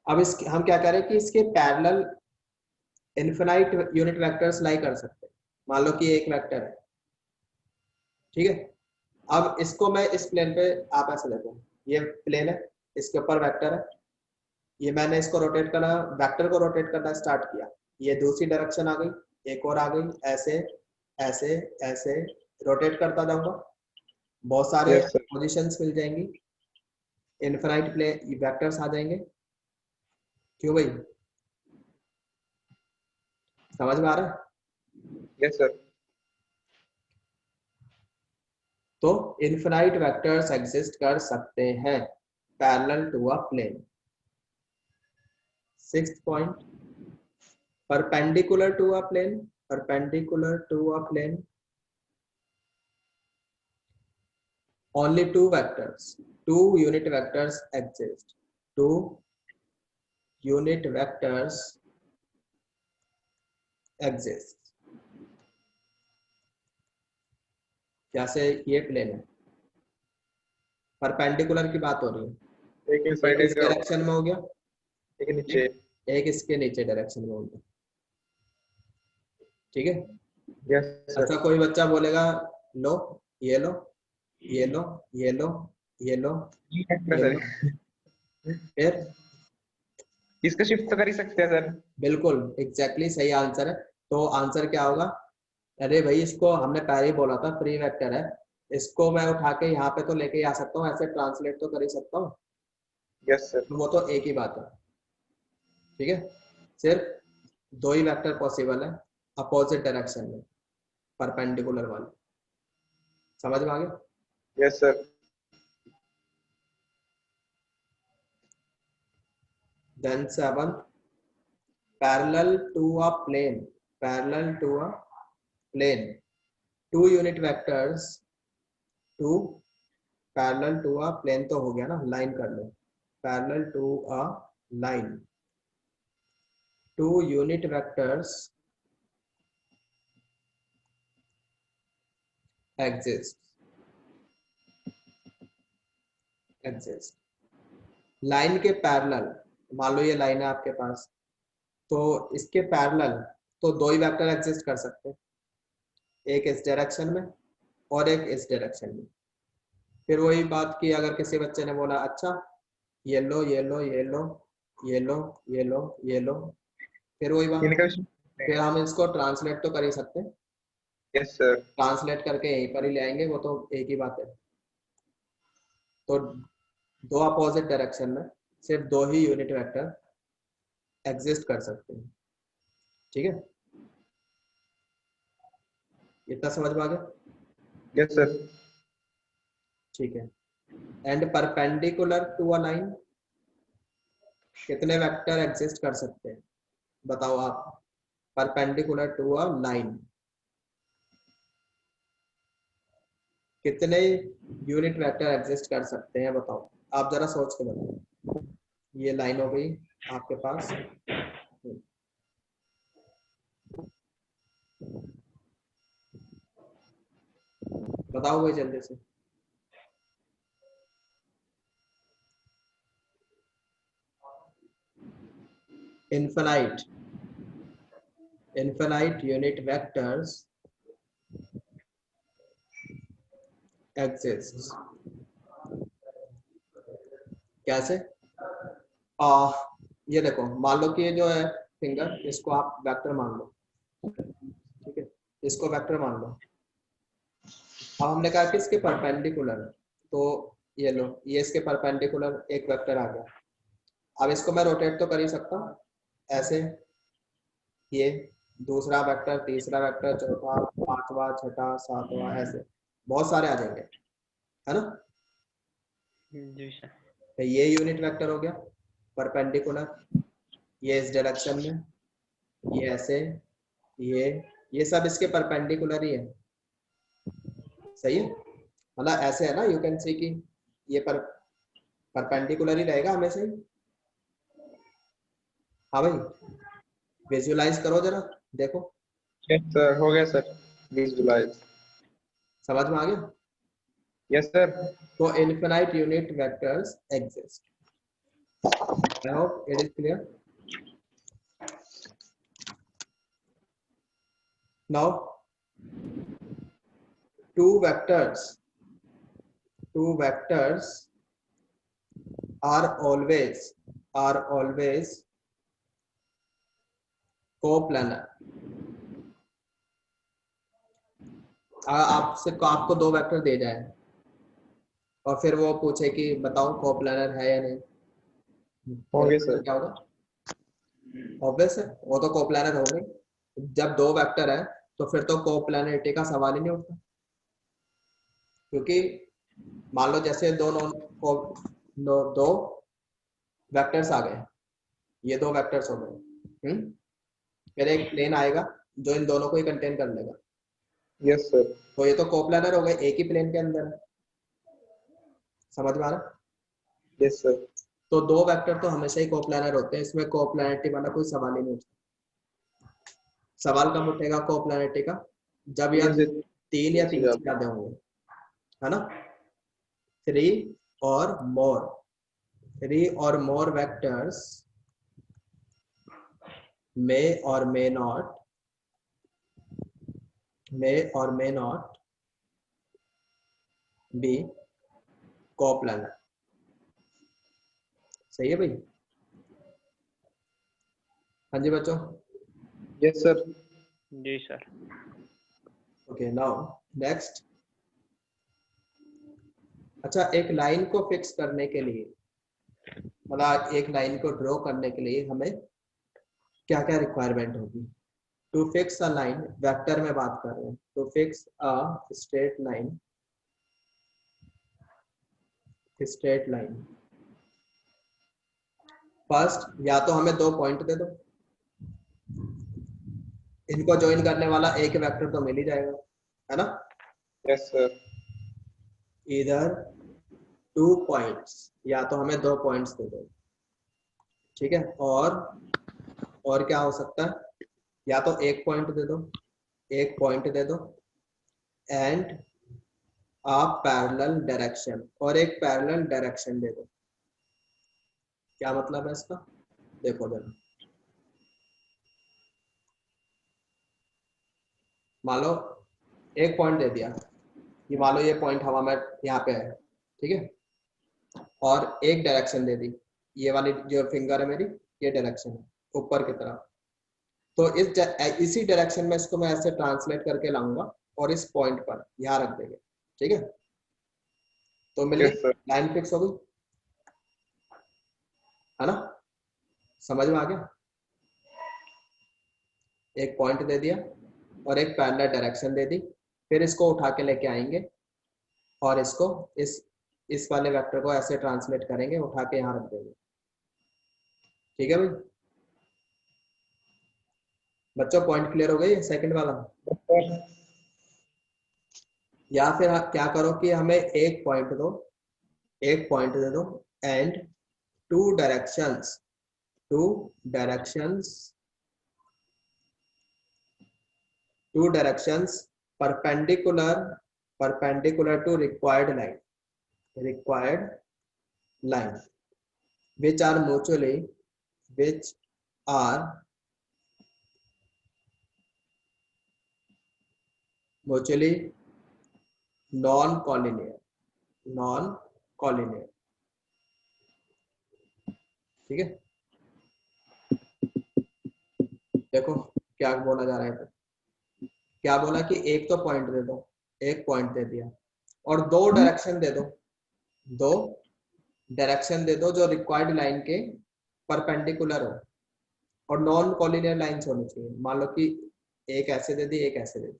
अब इस हम क्या करें कि इसके पैरेलल इनफिनाइट यूनिट वेक्टर्स लाई कर सकते हैं। मान लो कि ये एक वेक्टर है, ठीक है। अब इसको मैं इस प्लेन पे, आप ऐसे देखो, ये प्लेन है, इसके ऊपर वेक्टर है, ये मैंने इसको रोटेट करना, वेक्टर को रोटेट करना स्टार्ट किया, ये दूसरी डायरेक्शन आ गई, एक और आ गई, ऐसे ऐसे ऐसे रोटेट करता जाऊंगा, बहुत सारे Yes, sir. पोजीशंस मिल जाएंगी, इनफिनाइट प्ले वेक्टर्स आ जाएंगे। क्यों भाई, समझ में आ रहा है। Yes, sir. तो इनफिनाइट वेक्टर्स एग्जिस्ट कर सकते हैं parallel to a plane. Sixth point, perpendicular to a plane, perpendicular to a plane, only two vectors, two unit vectors exist, two unit vectors exist। जैसे ये प्लेन है, perpendicular की बात हो रही है, एक इस एक साइड इस डायरेक्शन में हो गया, एक नीचे। एक इसके नीचे डायरेक्शन में हो गया, ठीक है। Yes, sir. अच्छा, कोई बच्चा बोलेगा लो ये लो, ये लो, ये लो, ये लो, ई वेक्टर ये सर, लो, फिर इसका शिफ्ट तो कर ही सकते हैं सर। बिल्कुल एग्जैक्टली सही आंसर है। तो आंसर क्या होगा? अरे भाई इसको हमने पहले ही बोला था फ्री वेक्टर है, इसको मैं उठा के यहाँ पे तो लेके ही आ सकता हूँ, ऐसे ट्रांसलेट तो कर ही सकता हूँ, यस सर। तो वो तो एक ही बात है। ठीक है, सिर्फ दो ही वेक्टर पॉसिबल है अपोजिट डायरेक्शन में, परपेंडिकुलर वाले। समझ में आ गया? Yes sir. Then 7, parallel to a plane, parallel to a plane, two unit vectors, two parallel to a plane तो हो गया ना, लाइन कर लो, parallel to a line, two unit vectors exist, exist, line के पैरेलल, मान लो ये line है आपके पास, तो इसके पैरेलल तो दो ही वेक्टर एग्जिस्ट कर सकते हैं, एक इस डायरेक्शन में और एक इस डायरेक्शन में। फिर वही बात की, अगर किसी बच्चे ने बोला अच्छा ये लो, ये लो, ये लो, ये लो, ये लो, ये लो, फिर वही बात, इनका फिर हम इसको ट्रांसलेट तो कर ही सकते हैं, यस सर। ट्रांसलेट करके यहीं पर ही ले आएंगे, वो तो एक ही बात है। तो दो अपोजिट डायरेक्शन में सिर्फ दो ही यूनिट वेक्टर एग्जिस्ट कर सकते हैं। ठीक है, इतना समझ में आ गया? Yes sir. ठीक है, and perpendicular to a line कितने वेक्टर एग्जिस्ट कर सकते हैं बताओ आप? परपेंडिकुलर टू अ लाइन कितने यूनिट वेक्टर एग्जिस्ट कर सकते हैं बताओ? आप जरा सोच के बताओ। ये लाइन हो गई आपके पास, बताओ भाई जल्दी से। Infinite, infinite unit vectors exist, कैसे? ये देखो, मान लो कि ये जो है फिंगर, इसको आप वेक्टर मान लो, ठीक है, इसको वेक्टर मान लो। अब हमने कहा कि इसके परपेंडिकुलर, तो ये लो, ये इसके परपेंडिकुलर एक वेक्टर आ गया। अब इसको मैं रोटेट तो कर ही सकता हूँ ऐसे, ये दूसरा वेक्टर, तीसरा वेक्टर, चौथा, पांचवा, छठा, सातवां, ऐसे बहुत सारे आ जाएंगे, है ना? जी सर। तो ये यूनिट वेक्टर हो गया परपेंडिकुलर, ये इस डायरेक्शन में, ये ऐसे, ये सब इसके परपेंडिकुलर ही है। सही है, मतलब ऐसे है ना, यू कैन सी कि ये परपेंडिकुलर ही रहेगा हमेशा ही। हाँ भाई, विजुलाइज करो जरा, देखो यस सर, हो गया सर, विजुलाइज। समझ में आ गया? Yes sir. तो infinite unit vectors exist. I hope it is clear. Now two vectors are always coplanar। आपको दो वेक्टर दे जाए और फिर वो पूछे कि बताओ कोप्लानर है या नहीं, हो फिर गया आंसर सर। क्या होगा? ऑब्वियस है, वो तो कोप्लानर हो गई। जब दो वेक्टर है तो फिर तो कोप्लानरिटी का सवाल ही नहीं उठता, क्योंकि मान लो जैसे दो वेक्टर्स आ गए, ये दो वेक्टर्स हो गए, फिर एक प्लेन आएगा जो इन दोनों को ही कंटेन कर लेगा, यस सर। तो ये तो कोप्लानर हो गए, एक ही प्लेन के अंदर है। समझ में आ रहा? Yes sir. तो दो वेक्टर तो हमेशा ही कोप्लानर होते हैं, इसमें कोप्लानरिटी वाला कोई सवाल ही नहीं उठता। सवाल कब उठेगा कोप्लानरिटी का? जब या तीन या तीन से ज्यादा होंगे, है ना? थ्री और more vectors may or may not be coplanar. सही है भाई? हाँ जी बच्चों। Yes sir. जी सर। Okay now next. अच्छा, एक लाइन को फिक्स करने के लिए, मतलब एक लाइन को ड्रॉ करने के लिए हमें क्या क्या रिक्वायरमेंट होगी? To fix a line, vector में बात कर रहे हैं, to fix a straight line, straight line first या तो हमें 2 पॉइंट दे दो, इनको ज्वाइन करने वाला एक वेक्टर तो मिल ही जाएगा, है ना? Yes sir. इधर 2 पॉइंट्स, या तो हमें 2 पॉइंट्स दे दो, ठीक है? और क्या हो सकता है? या तो एक पॉइंट दे दो, एक पॉइंट दे दो एंड अ पैरेलल डायरेक्शन, और एक पैरेलल डायरेक्शन दे दो। क्या मतलब है इसका? देखो जरा, मान लो एक पॉइंट दे दिया, ये मान लो ये पॉइंट हवा में यहाँ पे है, ठीक है? और एक डायरेक्शन दे दी, ये वाली जो फिंगर है मेरी, ये डायरेक्शन है ऊपर की तरफ। तो इसी डायरेक्शन में इसको मैं ऐसे ट्रांसलेट करके लाऊंगा और इस पॉइंट पर यहाँ रख देंगे, ठीक है? तो मिल यस गई, सर। लाइन फिक्स हो गई, है ना? समझ में आ गया? एक पॉइंट दे दिया और एक पैरेलल डायरेक्शन दे दी, फिर इसको उठा के लेके आएंगे और इसको इस वाले वेक्टर को ऐसे ट्रांसलेट करेंगे, उठा के यहाँ रख देंगे। ठीक है भाई बच्चों, पॉइंट क्लियर हो गई सेकंड वाला? या फिर आप क्या करो कि हमें एक पॉइंट दो, एक पॉइंट दे दो and two directions, two directions, two directions perpendicular, perpendicular to required line, required line which are mutually, which are mutually non-collinear, non-collinear। ठीक है? देखो क्या बोला जा रहा है, क्या बोला कि एक तो पॉइंट दे दो, एक पॉइंट दे दिया और दो डायरेक्शन दे दो, दो डायरेक्शन दे दो जो रिक्वायर्ड लाइन के परपेंडिकुलर हो और नॉन कॉलिनियर लाइंस होनी चाहिए। मान लो कि एक ऐसे दे दी, एक ऐसे दे दी,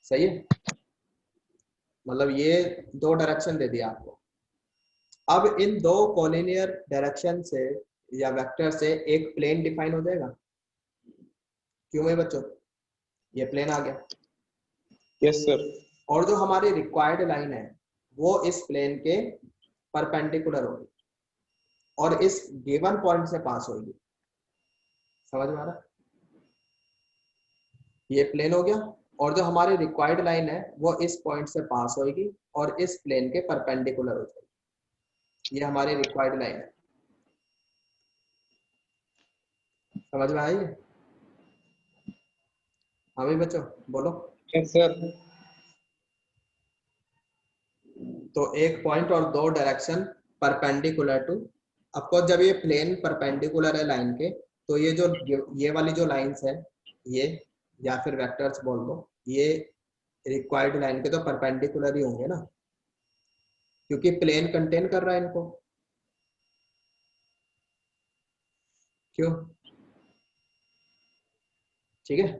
सही है? मतलब ये दो डायरेक्शन दे दिया आपको। अब इन दो कॉलिनियर डायरेक्शन से या वेक्टर से एक प्लेन डिफाइन हो जाएगा। क्यों भाई बच्चों? ये प्लेन आ गया यस सर। और जो हमारी रिक्वायर्ड लाइन है वो इस प्लेन के परपेंडिकुलर होगी और इस गिवन पॉइंट से पास होगी। समझ में आ रहा? ये प्लेन हो गया और जो हमारी रिक्वायर्ड लाइन है वो इस पॉइंट से पास होगी और इस प्लेन के परपेंडिकुलर हो जाएगी। ये हमारी रिक्वायर्ड लाइन है। समझ में आई? हाँ भाई बच्चों बोलो। Yes sir. तो एक पॉइंट और दो डायरेक्शन परपेंडिकुलर टू, आपको जब ये प्लेन परपेंडिकुलर है लाइन के, तो ये वाली जो लाइंस है, ये या फिर वेक्टर्स बोल दो, ये रिक्वायर्ड लाइन के तो परपेंडिकुलर ही होंगे ना, क्योंकि प्लेन कंटेन कर रहा है इनको। क्यों? ठीक है?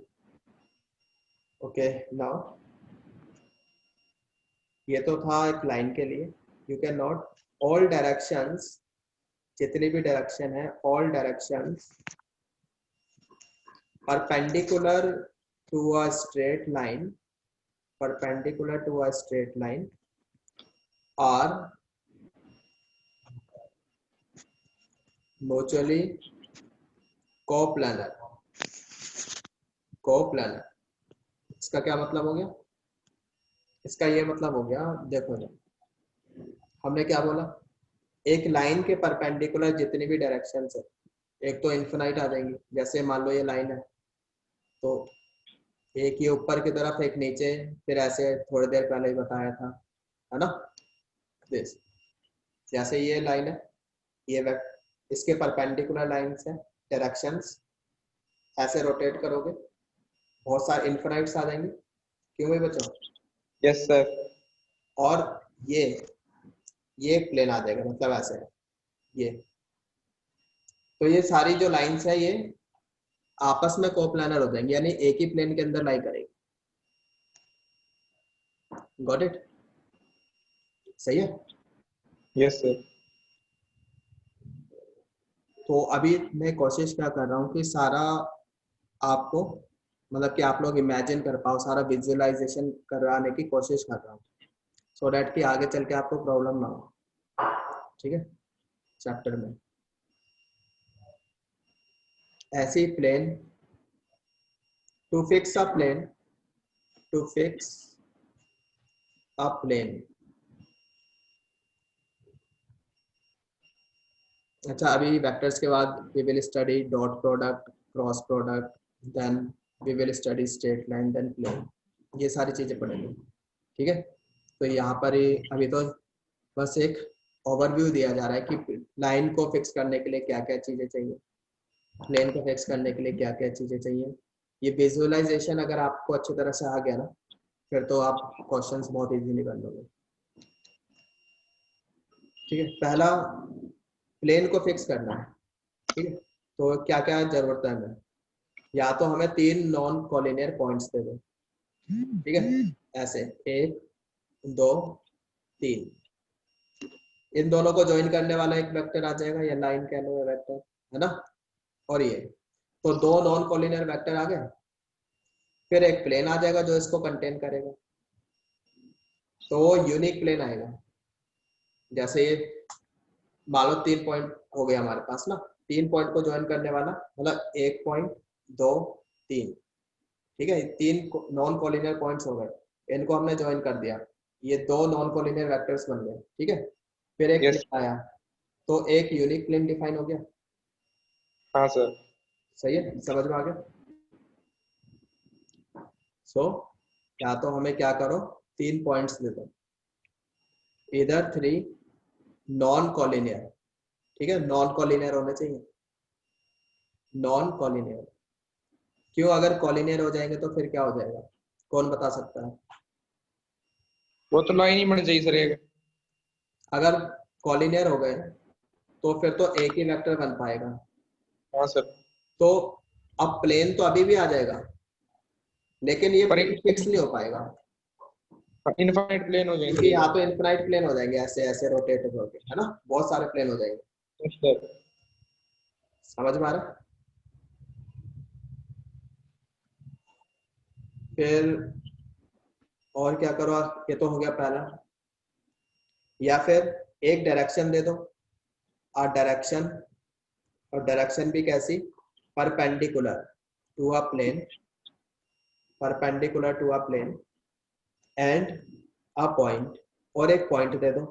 ओके नाउ ये तो था एक लाइन के लिए। You can note all directions, जितनी भी डायरेक्शन है, all directions perpendicular to a straight line, perpendicular to a straight line are mutually coplanar, coplanar। इसका क्या मतलब हो गया? इसका ये मतलब हो गया, देखो ना, हमने क्या बोला, एक लाइन के परपेंडिकुलर जितनी भी डायरेक्शंस है, एक तो इन्फिनाइट आ जाएंगी। जैसे मान लो ये लाइन है तो एक ये ऊपर की तरफ, एक नीचे, फिर ऐसे थोड़ी देर पहले ही बताया था है ना, दिस, जैसे ये लाइन है, ये इसके परपेंडिकुलर लाइंस है, डायरेक्शंस, ऐसे रोटेट करोगे बहुत सारे इन्फिनाइट्स आ जाएंगे, क्यों भाई बच्चों? Yes sir. और ये प्लेन आ जाएगा, मतलब ऐसे है ये। तो ये सारी जो लाइंस है ये आपस में कोप्लानर हो जाएंगी, यानी एक ही प्लेन के अंदर लाई करेगी। Got it? सही है। Yes sir. तो अभी मैं कोशिश क्या कर रहा हूँ कि सारा आपको, मतलब कि आप लोग इमेजिन कर पाओ, सारा विजुअलाइजेशन कराने की कोशिश कर रहा हूँ, सो डैट कि आगे चल के आपको प्रॉब्लम ना हो। ठीक है, चैप्टर में ऐसी plane, to fix a plane, to fix a plane. अच्छा, अभी वेक्टर्स के बाद we will study dot product, cross product, then we will study straight line, then plane, ये सारी चीजें पढ़ेंगे। ठीक है, तो यहाँ पर ही अभी तो बस एक ओवरव्यू दिया जा रहा है कि लाइन को फिक्स करने के लिए क्या क्या चीजें चाहिए, प्लेन को फिक्स करने के लिए क्या क्या चीजें चाहिए। ये विजुअलाइजेशन अगर आपको अच्छी तरह से आ गया ना, फिर तो आप क्वेश्चंस बहुत इजीली कर लोगे। ठीक है, पहला प्लेन को फिक्स करना है। ठीक है, तो क्या क्या जरूरत है हमें, या तो हमें 3 नॉन कॉलिनियर पॉइंट्स दे दो। ठीक है, ऐसे 1 2 3, इन दोनों को ज्वाइन करने वाला एक वेक्टर आ जाएगा, या लाइन कह लो, या वेक्टर, है ना। और ये तो 2 नॉन कॉलिनियर वेक्टर आ गए, फिर एक प्लेन आ जाएगा जो इसको कंटेन करेगा, तो यूनिक प्लेन आएगा। जैसे ये मान लो 3 पॉइंट हो गए हमारे पास ना, 3 पॉइंट को ज्वाइन करने वाला, मतलब 1 पॉइंट 2 3। ठीक है, 3 नॉन कॉलिनियर पॉइंट्स हो गए, इनको हमने ज्वाइन कर दिया, ये 2 नॉन कॉलिनियर वेक्टर्स बन गए। ठीक है, फिर एक यस। प्लेन आया, तो एक यूनिक प्लेन डिफाइन हो गया। हाँ सर। सही है, समझ में आ गया। सो या तो हमें क्या करो, 3 पॉइंट्स दे दो, इधर 3 नॉन कॉलिनियर। ठीक है, नॉन कॉलिनियर होने चाहिए, नॉन कॉलिनियर। क्यों, अगर कॉलिनियर हो जाएंगे तो फिर क्या हो जाएगा, कौन बता सकता है? वो तो लाइन ही बननी चाहिए सर एक। अगर कॉलिनियर हो गए तो फिर तो एक ही वेक्टर बन पाएगा, हाँ सर। तो अब प्लेन तो अभी भी आ जाएगा, लेकिन ये पर प्लेन फिक्स नहीं हो पाएगा, इनफाइनाइट प्लेन हो क्योंकि जाएंगे। यहाँ तो इनफिनाइट प्लेन हो जाएंगे, ऐसे ऐसे रोटेट होके, है ना, बहुत सारे प्लेन हो जाएंगे। Yes sir. समझ में आ रहा है? फिर और क्या करो आप, ये तो हो गया पहला। या फिर एक डायरेक्शन दे दो, और डायरेक्शन, और डायरेक्शन भी कैसी, perpendicular to a plane, perpendicular to a plane, and a point, और एक पॉइंट दे दो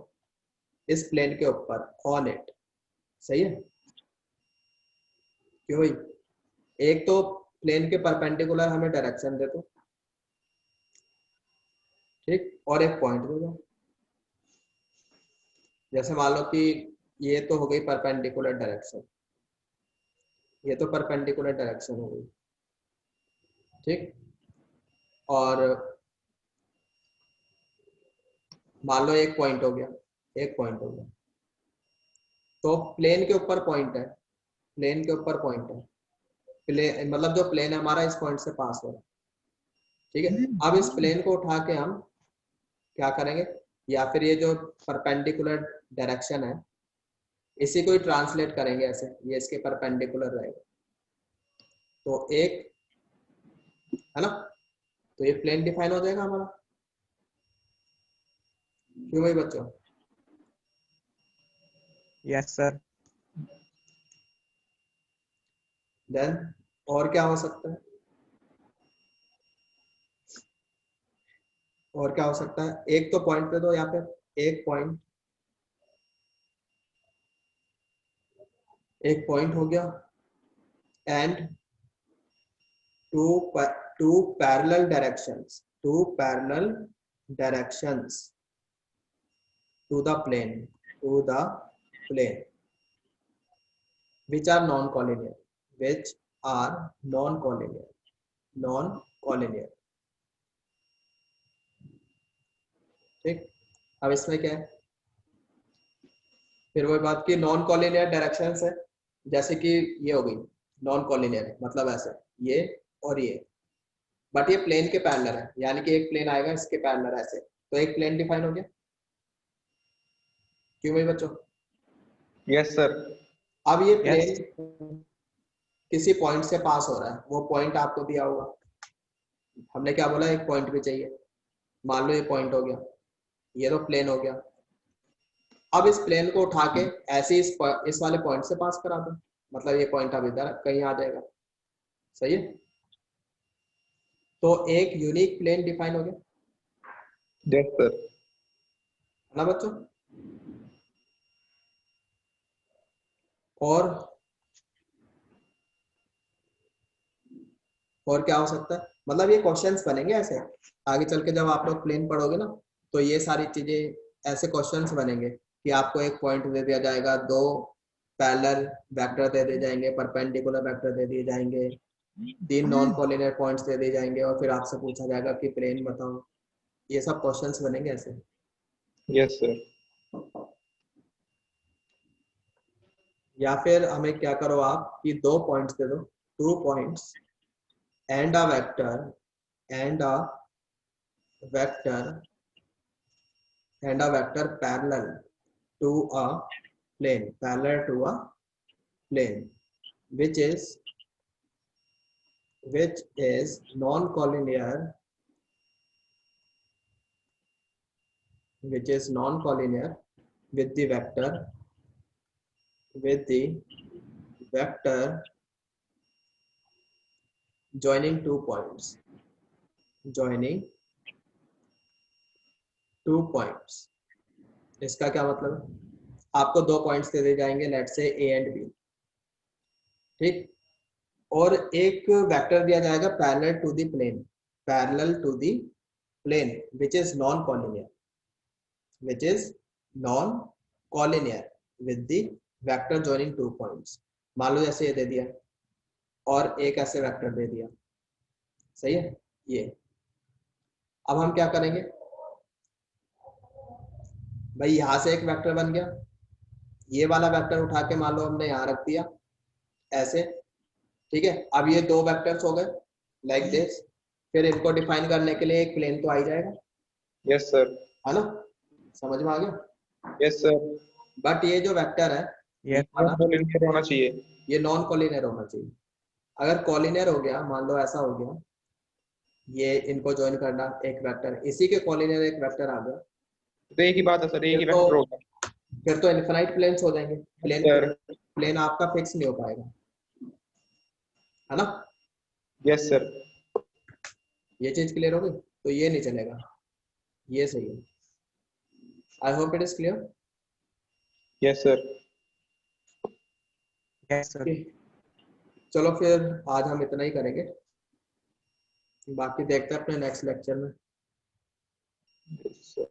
इस प्लेन के ऊपर, ऑन इट। सही है, क्यों भाई, एक तो प्लेन के परपेंडिकुलर हमें डायरेक्शन दे दो, ठीक, और एक पॉइंट दे दो। जैसे मान लो कि ये तो हो गई परपेंडिकुलर डायरेक्शन, ये तो परपेंडिकुलर डायरेक्शन हो गई, ठीक, और मान लो एक पॉइंट हो गया, एक पॉइंट हो गया, तो प्लेन के ऊपर पॉइंट है, प्लेन के ऊपर पॉइंट है, प्लेन मतलब जो प्लेन है हमारा इस पॉइंट से पास हो रहा है। ठीक है, अब इस प्लेन को उठा के हम क्या करेंगे, या फिर ये जो परपेंडिकुलर डायरेक्शन है इसी को ही ट्रांसलेट करेंगे ऐसे, ये इसके परपेंडिकुलर रहेगा, तो एक, है ना, तो ये प्लेन डिफाइन हो जाएगा हमारा। क्यों भाई बच्चों? Yes sir. देन और क्या हो सकता है, और क्या हो सकता है, एक तो पॉइंट पे दो यहाँ पे, एक पॉइंट हो गया, and two two parallel directions, two parallel directions, to the plane which are non-collinear, ठीक। अब इसमें क्या है, फिर वही बात की नॉन कॉलिनियर डायरेक्शंस है, जैसे कि ये हो गई नॉन कॉलिनियर, मतलब ऐसे ये और ये, बट ये प्लेन के पैरेलल है, यानी कि एक प्लेन आएगा इसके पैरेलल ऐसे, तो एक प्लेन डिफाइन हो गया। क्यों भाई बच्चों? Yes sir. अब ये यस प्लेन किसी पॉइंट से पास हो रहा है, वो पॉइंट आपको दिया होगा, हमने क्या बोला, एक पॉइंट भी चाहिए, मान लो ये पॉइंट हो गया, ये तो प्लेन हो गया। अब इस प्लेन को उठा के ऐसे इस वाले पॉइंट से पास करा दो, मतलब ये पॉइंट अब इधर कहीं आ जाएगा, सही है। तो एक यूनिक प्लेन डिफाइन हो गया, यस सर। है ना बच्चों? और क्या हो सकता है, मतलब ये क्वेश्चंस बनेंगे ऐसे आगे चल के, जब आप लोग प्लेन पढ़ोगे ना, तो ये सारी चीजें ऐसे क्वेश्चंस बनेंगे कि आपको एक पॉइंट दे दिया जाएगा, दो पैरेलल वेक्टर दे दिए जाएंगे, परपेंडिकुलर वेक्टर दे दिए जाएंगे, तीन नॉन कॉलिनियर पॉइंट्स दे दिए जाएंगे, और फिर आपसे पूछा जाएगा कि प्लेन बताओ। ये सब क्वेश्चंस बनेंगे ऐसे। Yes sir. या फिर हमें क्या करो आप कि दो पॉइंट्स दे दो, 2 points and a vector and a vector parallel to a plane which is non-collinear with the vector joining 2 points, इसका क्या मतलब है, आपको 2 पॉइंट्स दे दिए जाएंगे, let's say A and B, ठीक, और एक वेक्टर दिया जाएगा parallel to the plane which is non-collinear with the vector joining 2 points। मान लो जैसे ये दे दिया और एक ऐसे वेक्टर दे दिया, सही है ये। अब हम क्या करेंगे भाई, यहां से एक वेक्टर बन गया, ये वाला वेक्टर उठा के मान लो हमने यहाँ रख दिया ऐसे, ठीक है। अब ये 2 वेक्टर्स हो गए लाइक दिस, फिर इनको डिफाइन करने के लिए एक प्लेन तो आ ही जाएगा, यस सर। है ना, समझ में आ गया? Yes sir. बट ये जो वेक्टर है ये कॉलिनियर होना चाहिए। ये नॉन कॉलिनियर होना चाहिए। अगर कॉलिनियर हो गया, मान लो ऐसा हो गया, ये इनको ज्वाइन करना एक वेक्टर, इसी के कॉलिनियर एक वेक्टर आ गया, तो एक ही बात है सर, एक ही फिर तो वेक्टर होगा। फिर तो इनफिनाइट प्लेन्स हो जाएंगे, सर। प्लेन आपका फिक्स नहीं हो पाएगा, है ना। Yes sir. ये चीज क्लियर हो गई, तो ये नहीं चलेगा, ये सही है। आई hope it is clear. Yes sir. Yes sir. चलो फिर आज हम इतना ही करेंगे, बाकी देखते हैं अपने नेक्स्ट लेक्चर में। Yes, sir.